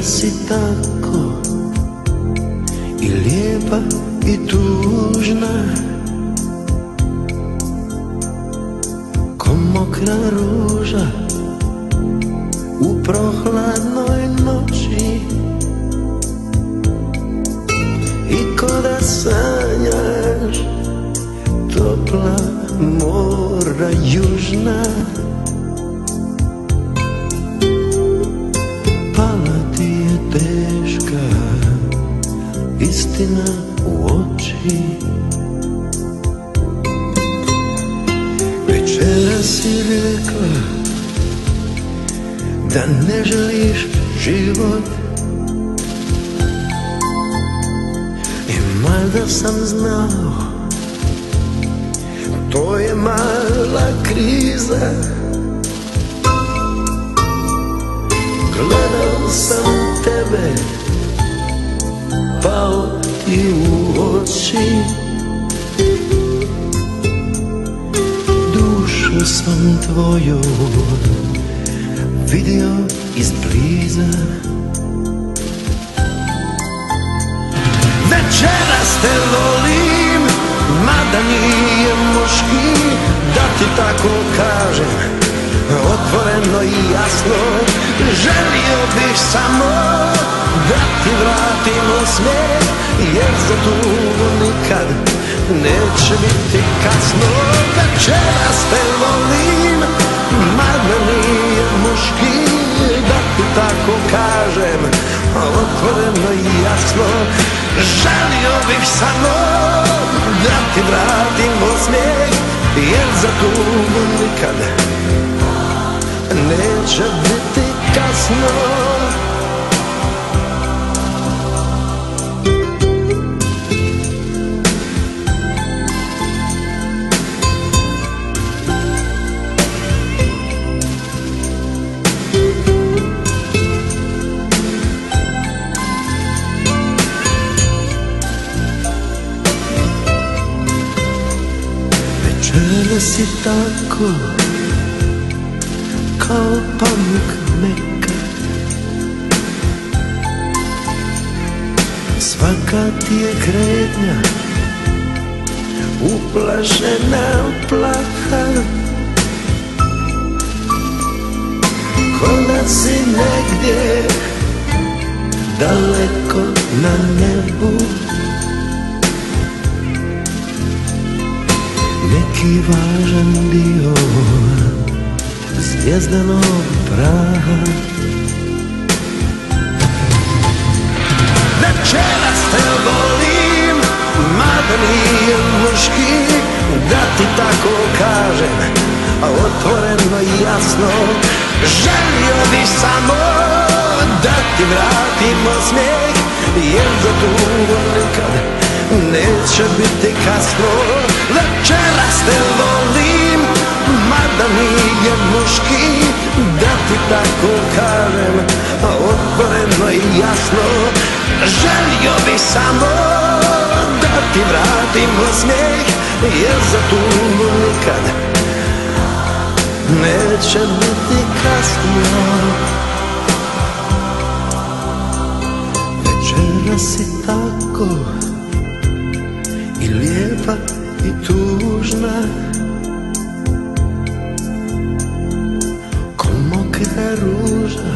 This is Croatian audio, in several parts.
si tako i lijepa i tužna, ko mokra ruža u prohladnoj noći, i ko da sanjaš topla mora južna. Teška istina u oči, večeras si rekla da ne želiš život, i mada sam znao, to je mala kriza. Gledao sam tebe, pao ti u oči, dušu sam tvoju vidio izbliza. Večeras te volim, mada nije muški da ti tako kažem, otvoreno i jasno. Želio bih samo da ti vratim osmijeh, jer za tugu nikad neće biti kasno. Večeras te volim, mada nije muški da ti tako kažem, otvoreno i jasno. Želio bih samo da ti vratim osmijeh, jer za tugu nikad neće biti kasno. Večeras si tako kao pamuk meka, svaka ti je kretnja uplašena plaha, ko da si negdje daleko na nebu, neki važan dio zvjezdanog praha. Večeras te volim, mada nije muški da ti tako kažem, a otvoreno i jasno. Želio bih samo da ti vratim osmijeh, jer za tugu nikad neće biti kasno. Večeras te volim, mada nije muški da ti tako kažem, a otvoreno i jasno. Želio bih samo da ti vratim osmijeh, jer za tugu nikad neće biti kasno. Večeras si tako i lijepa i tužna, ko mokra ruža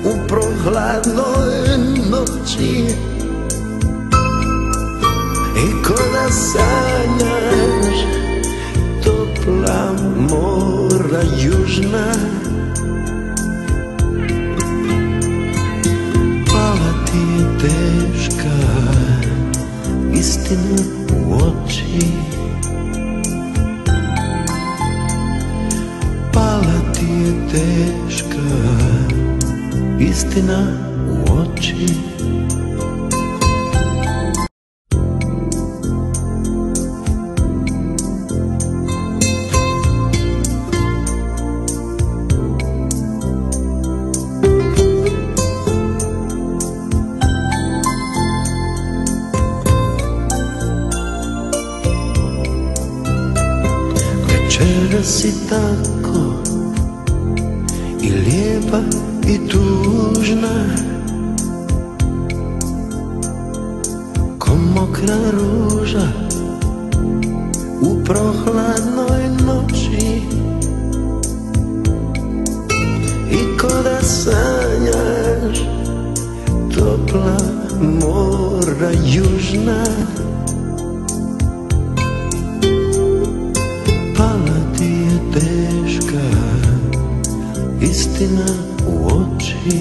u prohladnoj noći, i ko da sanjaš topla mora južna. Pala ti je teška istina u oči, pala ti je teška istina u oči. Večeras si tako i lijepa i tužna, ko mokra ruža u prohladnoj noći, i ko da sanjaš topla mora južna. Pala ti je teška istina u oči,